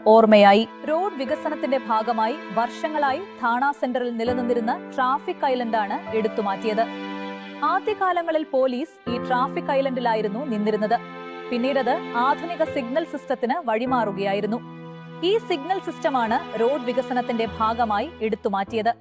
ഓർമ്മയായി. റോഡ് വികസനത്തിന്റെ ഭാഗമായി വർഷങ്ങളായി ഥാണ സെന്ററിൽ നിലനിന്നിരുന്ന ട്രാഫിക് ഐലൻഡാണ് എടുത്തുമാറ്റിയത്. ആദ്യകാലങ്ങളിൽ പോലീസ് ഈ ട്രാഫിക് ഐലൻഡിലായിരുന്നു നിന്നിരുന്നത്. പിന്നീടത് ആധുനിക സിഗ്നൽ സിസ്റ്റത്തിന് വഴിമാറുകയായിരുന്നു. ഈ സിഗ്നൽ സിസ്റ്റമാണ് റോഡ് വികസനത്തിന്റെ ഭാഗമായി എടുത്തുമാറ്റിയത്.